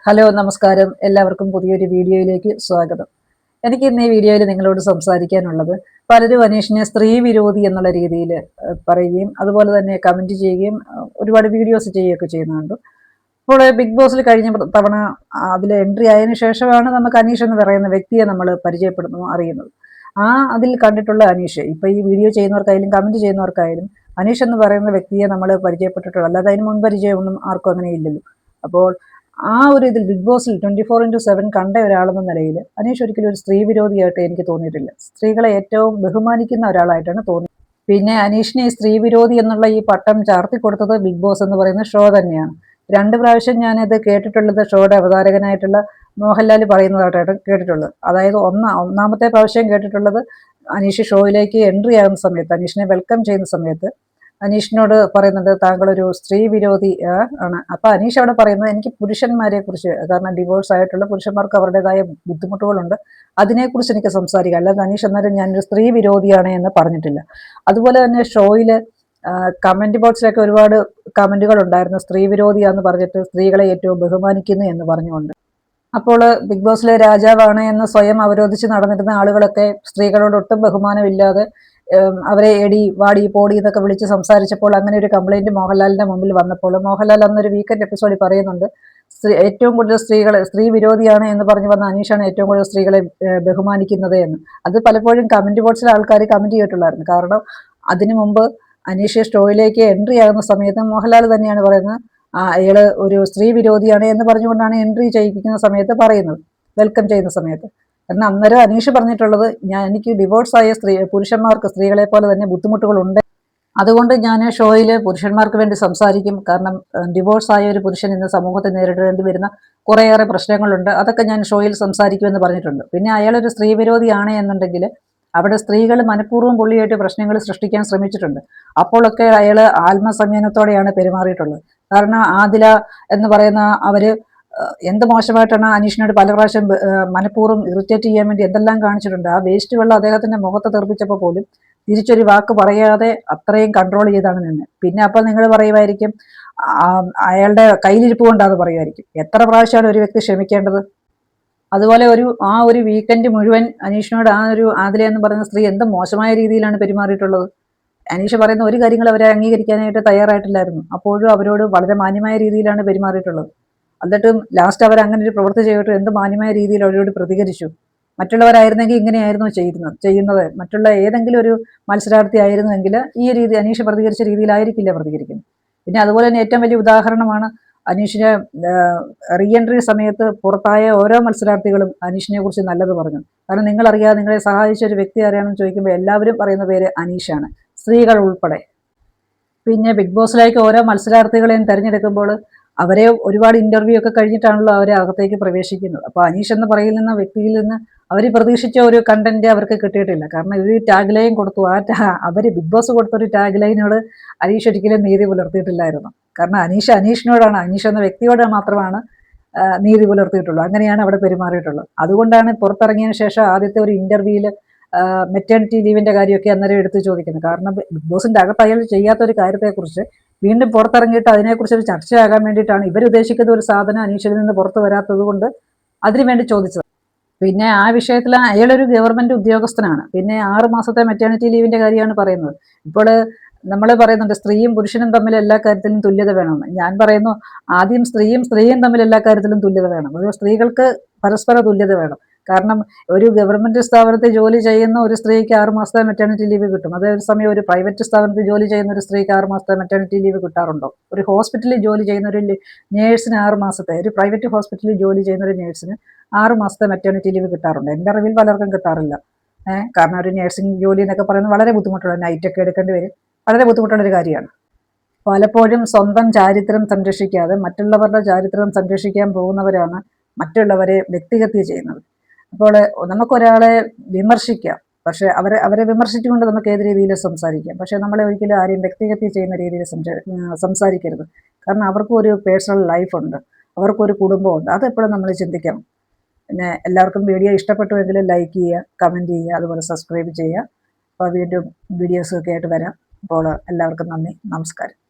Hello നമസ്കാരം, എല്ലാവർക്കും പുതിയൊരു വീഡിയോയിലേക്ക് സ്വാഗതം. എനിക്ക് ഇന്ന് ഈ വീഡിയോയിൽ നിങ്ങളോട് സംസാരിക്കാനുള്ളത്, പലരും അനീഷിനെ സ്ത്രീ വിരോധി എന്നുള്ള രീതിയിൽ പറയുകയും അതുപോലെ തന്നെ കമന്റ് ചെയ്യുകയും ഒരുപാട് വീഡിയോസ് ചെയ്യുകയൊക്കെ ചെയ്യുന്നുണ്ട്. അപ്പോൾ ബിഗ് ബോസിൽ കഴിഞ്ഞ തവണ അതിൽ എൻട്രി ആയതിനു ശേഷമാണ് നമുക്ക് അനീഷ് എന്ന് പറയുന്ന വ്യക്തിയെ നമ്മൾ പരിചയപ്പെടുന്നു അറിയുന്നത്. അതിൽ കണ്ടിട്ടുള്ള അനീഷ് ഇപ്പൊ ഈ വീഡിയോ ചെയ്യുന്നവർക്കായാലും കമന്റ് ചെയ്യുന്നവർക്കായാലും അനീഷ് എന്ന് പറയുന്ന വ്യക്തിയെ നമ്മൾ പരിചയപ്പെട്ടിട്ടുള്ളൂ, അല്ലാതെ അതിന് മുൻ പരിചയമൊന്നും ആർക്കും അങ്ങനെ ഇല്ലല്ലോ. അപ്പോൾ ഒരു ഇതിൽ ബിഗ് ബോസിൽ 24/7 കണ്ട ഒരാളെന്ന നിലയിൽ അനീഷ് ഒരിക്കലും ഒരു സ്ത്രീ വിരോധിയായിട്ട് എനിക്ക് തോന്നിയിട്ടില്ല. സ്ത്രീകളെ ഏറ്റവും ബഹുമാനിക്കുന്ന ഒരാളായിട്ടാണ് തോന്നിയത്. പിന്നെ അനീഷിനെ ഈ സ്ത്രീ വിരോധി എന്നുള്ള ഈ പട്ടം ചാർത്തി കൊടുത്തത് ബിഗ് ബോസ് എന്ന് പറയുന്ന ഷോ തന്നെയാണ്. 2 പ്രാവശ്യം ഞാനത് കേട്ടിട്ടുള്ളത് ഷോയുടെ അവതാരകനായിട്ടുള്ള മോഹൻലാൽ പറയുന്നതായിട്ടാണ് കേട്ടിട്ടുള്ളത്. അതായത് ഒന്നാമത്തെ പ്രാവശ്യം കേട്ടിട്ടുള്ളത് അനീഷ് ഷോയിലേക്ക് എൻട്രി ആകുന്ന സമയത്ത്, അനീഷിനെ വെൽക്കം ചെയ്യുന്ന സമയത്ത് അനീഷിനോട് പറയുന്നുണ്ട് താങ്കളൊരു സ്ത്രീ വിരോധി ആണ്. അപ്പൊ അനീഷ് അവിടെ പറയുന്നത് എനിക്ക് പുരുഷന്മാരെ കുറിച്ച്, കാരണം ഡിവോഴ്സ് ആയിട്ടുള്ള പുരുഷന്മാർക്ക് അവരുടേതായ ബുദ്ധിമുട്ടുകളുണ്ട്, അതിനെക്കുറിച്ച് എനിക്ക് സംസാരിക്കാം, അല്ലാതെ അനീഷ് എന്നാലും ഞാനൊരു സ്ത്രീ വിരോധിയാണ് എന്ന് പറഞ്ഞിട്ടില്ല. അതുപോലെ തന്നെ ഷോയില് കമന്റ് ബോക്സിലൊക്കെ ഒരുപാട് കമന്റുകൾ ഉണ്ടായിരുന്നു, സ്ത്രീ വിരോധിയാന്ന് പറഞ്ഞിട്ട് സ്ത്രീകളെ ഏറ്റവും ബഹുമാനിക്കുന്നു എന്ന് പറഞ്ഞുകൊണ്ട്. അപ്പോൾ ബിഗ് ബോസിലെ രാജാവാണ് എന്ന് സ്വയം അവരോധിച്ച് നടന്നിരുന്ന ആളുകളൊക്കെ സ്ത്രീകളോട് ഒട്ടും ബഹുമാനമില്ലാതെ അവരെ എടി വാടി പോടി എന്നൊക്കെ വിളിച്ച് സംസാരിച്ചപ്പോൾ അങ്ങനെ ഒരു കംപ്ലൈന്റ് മോഹൻലാലിന്റെ മുമ്പിൽ വന്നപ്പോൾ മോഹൻലാൽ അന്നൊരു വീക്കെൻഡ് എപ്പിസോഡിൽ പറയുന്നുണ്ട്, ഏറ്റവും കൂടുതൽ സ്ത്രീ വിരോധിയാണ് എന്ന് പറഞ്ഞു വന്ന അനീഷാണ് ഏറ്റവും കൂടുതൽ സ്ത്രീകളെ ബഹുമാനിക്കുന്നത് എന്ന്. അത് പലപ്പോഴും കമന്റ് ബോക്സിലെ ആൾക്കാർ കമന്റ് ചെയ്തിട്ടുള്ളായിരുന്നു. കാരണം അതിനു മുമ്പ് അനീഷ് ഷോയിലേക്ക് എൻട്രി ആകുന്ന സമയത്ത് മോഹൻലാൽ തന്നെയാണ് പറയുന്നത് അയാള് ഒരു സ്ത്രീ വിരോധിയാണ് എന്ന് പറഞ്ഞുകൊണ്ടാണ് എൻട്രി ചെയ്യിപ്പിക്കുന്ന സമയത്ത് പറയുന്നത്, വെൽക്കം ചെയ്യുന്ന സമയത്ത്. എന്നാൽ അന്നേരം അനീഷ് പറഞ്ഞിട്ടുള്ളത്, എനിക്ക് ഡിവോഴ്സ് ആയ പുരുഷന്മാർക്ക് സ്ത്രീകളെ പോലെ തന്നെ ബുദ്ധിമുട്ടുകളുണ്ട്, അതുകൊണ്ട് ഞാൻ ഷോയിൽ പുരുഷന്മാർക്ക് വേണ്ടി സംസാരിക്കും. കാരണം ഡിവോഴ്സ് ആയ ഒരു പുരുഷൻ ഇന്ന് സമൂഹത്തിൽ നേരിടേണ്ടി വരുന്ന കുറേയേറെ പ്രശ്നങ്ങളുണ്ട്, അതൊക്കെ ഞാൻ ഷോയിൽ സംസാരിക്കുമെന്ന് പറഞ്ഞിട്ടുണ്ട്. പിന്നെ അയാളൊരു സ്ത്രീ വിരോധിയാണ് എന്നുണ്ടെങ്കിൽ അവിടെ സ്ത്രീകൾ മനഃപൂർവ്വം പുള്ളിയായിട്ട് പ്രശ്നങ്ങൾ സൃഷ്ടിക്കാൻ ശ്രമിച്ചിട്ടുണ്ട്. അപ്പോഴൊക്കെ അയാൾ ആത്മസംയമനത്തോടെയാണ് പെരുമാറിയിട്ടുള്ളത്. കാരണം ആദില എന്ന് പറയുന്ന അവര് എന്ത് മോശമായിട്ടാണ് അനീഷിനോട് പല പ്രാവശ്യം മനഃപൂർവ്വം ഇറിറ്റേറ്റ് ചെയ്യാൻ വേണ്ടി എന്തെല്ലാം കാണിച്ചിട്ടുണ്ട്. ആ വേസ്റ്റ് വെള്ളം അദ്ദേഹത്തിന്റെ മുഖത്ത് തെറിപ്പിച്ചപ്പോൾ പോലും തിരിച്ചൊരു വാക്ക് പറയാതെ അത്രയും കൺട്രോൾ ചെയ്താണ് നിന്ന്. പിന്നെ അപ്പോൾ നിങ്ങൾ പറയുമായിരിക്കും അയാളുടെ കയ്യിലിരിപ്പ് കൊണ്ടാന്ന് പറയുമായിരിക്കും. എത്ര പ്രാവശ്യമാണ് ഒരു വ്യക്തി ക്ഷമിക്കേണ്ടത്? അതുപോലെ ഒരു വീക്കെൻഡ് മുഴുവൻ അനീഷിനോട് ഒരു ആദില എന്ന് പറയുന്ന സ്ത്രീ എന്ത് മോശമായ രീതിയിലാണ് പെരുമാറിയിട്ടുള്ളത്. അനീഷ് പറയുന്ന ഒരു കാര്യങ്ങൾ അവരെ അംഗീകരിക്കാനായിട്ട് തയ്യാറായിട്ടില്ലായിരുന്നു. അപ്പോഴും അവരോട് വളരെ മാന്യമായ രീതിയിലാണ് പെരുമാറിയിട്ടുള്ളത്. എന്നിട്ടും ലാസ്റ്റ് അവർ അങ്ങനെ ഒരു പ്രവൃത്തി ചെയ്തിട്ട് എന്ത് മാന്യമായ രീതിയിൽ അവരോട് പ്രതികരിച്ചു. മറ്റുള്ളവരായിരുന്നെങ്കിൽ ഇങ്ങനെയായിരുന്നു ചെയ്യുന്നത്. മറ്റുള്ള ഏതെങ്കിലും ഒരു മത്സരാർത്ഥി ആയിരുന്നെങ്കിൽ ഈ രീതി അനീഷ് പ്രതികരിച്ച രീതിയിലായിരിക്കില്ല പ്രതികരിക്കുന്നത്. പിന്നെ അതുപോലെ തന്നെ ഏറ്റവും വലിയ ഉദാഹരണമാണ് അനീഷിനെ റീ എൻട്രി സമയത്ത് പുറത്തായ ഓരോ മത്സരാർത്ഥികളും അനീഷിനെ കുറിച്ച് നല്ലത് പറഞ്ഞു. കാരണം നിങ്ങളറിയാതെ നിങ്ങളെ സഹായിച്ച ഒരു വ്യക്തി ആരാണെന്ന് ചോദിക്കുമ്പോൾ എല്ലാവരും പറയുന്ന പേര് അനീഷാണ്, സ്ത്രീകൾ ഉൾപ്പെടെ. പിന്നെ ബിഗ് ബോസിലേക്ക് ഓരോ മത്സരാർത്ഥികളെയും തിരഞ്ഞെടുക്കുമ്പോൾ അവരെ ഒരുപാട് ഇന്റർവ്യൂ ഒക്കെ കഴിഞ്ഞിട്ടാണല്ലോ അവരെ അകത്തേക്ക് പ്രവേശിക്കുന്നത്. അപ്പോൾ അനീഷ് എന്ന് പറയുന്ന വ്യക്തിയിൽ നിന്ന് അവർ പ്രതീക്ഷിച്ച ഒരു കണ്ടന്റ് അവർക്ക് കിട്ടിയിട്ടില്ല. കാരണം ഇവർ ടാഗ് ലൈൻ കൊടുത്തു, അവർ ബിഗ് ബോസ് കൊടുത്ത ഒരു ടാഗ് ലൈനോട് അനീഷ് ഒരിക്കലും നീതി പുലർത്തിയിട്ടില്ലായിരുന്നു. കാരണം അനീഷിനോടാണ്, അനീഷ് എന്ന വ്യക്തിയോട് മാത്രമാണ് നീതി പുലർത്തിയിട്ടുള്ളൂ. അങ്ങനെയാണ് അവിടെ പെരുമാറിയിട്ടുള്ളത്. അതുകൊണ്ടാണ് പുറത്തിറങ്ങിയതിനു ശേഷം ആദ്യത്തെ ഒരു ഇന്റർവ്യൂവിൽ മെറ്റേണിറ്റി ലീവിന്റെ കാര്യമൊക്കെ അന്നേരം എടുത്ത് ചോദിക്കുന്നത്. കാരണം ബിഗ് ബോസിന്റെ അകത്ത് അയാൾ ചെയ്യാത്ത ഒരു കാര്യത്തെക്കുറിച്ച് വീണ്ടും പുറത്തിറങ്ങിയിട്ട് അതിനെക്കുറിച്ച് ഒരു ചർച്ചയാകാൻ വേണ്ടിയിട്ടാണ് ഇവരുദ്ദേശിക്കുന്ന ഒരു സാധനം അനീഷിൽ നിന്ന് പുറത്തു വരാത്തത് കൊണ്ട് അതിനുവേണ്ടി ചോദിച്ചത്. പിന്നെ ആ വിഷയത്തിൽ അയാളൊരു ഗവൺമെന്റ് ഉദ്യോഗസ്ഥനാണ്. പിന്നെ 6 മാസത്തെ മെറ്റേണിറ്റി ലീവിന്റെ കാര്യമാണ് പറയുന്നത്. ഇപ്പോൾ നമ്മൾ പറയുന്നുണ്ട് സ്ത്രീയും പുരുഷനും തമ്മിൽ എല്ലാ കാര്യത്തിലും തുല്യത വേണമെന്ന്. ഞാൻ പറയുന്നു ആദ്യം സ്ത്രീയും തമ്മിൽ എല്ലാ കാര്യത്തിലും തുല്യത വേണം. ഒരു സ്ത്രീകൾക്ക് പരസ്പര തുല്യത വേണം. കാരണം ഒരു ഗവൺമെന്റ് സ്ഥാപനത്തിൽ ജോലി ചെയ്യുന്ന ഒരു സ്ത്രീക്ക് 6 മാസത്തെ മെറ്റേണിറ്റി ലീവ് കിട്ടും. അതേസമയം ഒരു പ്രൈവറ്റ് സ്ഥാപനത്തിൽ ജോലി ചെയ്യുന്ന ഒരു സ്ത്രീക്ക് 6 മാസത്തെ മെറ്റേണിറ്റി ലീവ് കിട്ടാറുണ്ടോ? ഒരു ഹോസ്പിറ്റലിൽ ജോലി ചെയ്യുന്ന ഒരു നേഴ്സിന് 6 മാസത്തെ, ഒരു പ്രൈവറ്റ് ഹോസ്പിറ്റലിൽ ജോലി ചെയ്യുന്ന ഒരു നേഴ്സിന് 6 മാസത്തെ മെറ്റേണിറ്റി ലീവ് കിട്ടാറുണ്ട്. എൻ്റെ അറിവിൽ പലർക്കും കിട്ടാറില്ല. കാരണം ഒരു നേഴ്സിംഗ് ജോലി എന്നൊക്കെ പറയുന്നത് വളരെ ബുദ്ധിമുട്ടുള്ള, നൈറ്റൊക്കെ എടുക്കേണ്ടി വരും, വളരെ ബുദ്ധിമുട്ടുള്ള ഒരു കാര്യമാണ്. പലപ്പോഴും സ്വന്തം ചാരിത്രം സംരക്ഷിക്കാതെ മറ്റുള്ളവരുടെ ചാരിത്രം സംരക്ഷിക്കാൻ പോകുന്നവരാണ് മറ്റുള്ളവരെ വ്യക്തിഹത്യ ചെയ്യുന്നത്. അപ്പോൾ നമുക്കൊരാളെ വിമർശിക്കാം, പക്ഷെ അവരെ വിമർശിച്ചുകൊണ്ട് നമുക്ക് ഏത് രീതിയിൽ സംസാരിക്കാം. പക്ഷെ നമ്മളെ ഒരിക്കലും ആരെയും വ്യക്തിഹത്യ ചെയ്യുന്ന രീതിയിൽ സംസാരിക്കരുത്. കാരണം അവർക്കും ഒരു പേഴ്സണൽ ലൈഫുണ്ട്, അവർക്കൊരു കുടുംബമുണ്ട്. അതെപ്പോഴും നമ്മൾ ചിന്തിക്കണം. പിന്നെ എല്ലാവർക്കും വീഡിയോ ഇഷ്ടപ്പെട്ടുവെങ്കിൽ ലൈക്ക് ചെയ്യുക, കമൻറ്റ് ചെയ്യുക, അതുപോലെ സബ്സ്ക്രൈബ് ചെയ്യുക. അപ്പോൾ വീണ്ടും വീഡിയോസൊക്കെ ആയിട്ട് വരാം. അപ്പോൾ എല്ലാവർക്കും നന്ദി, നമസ്കാരം.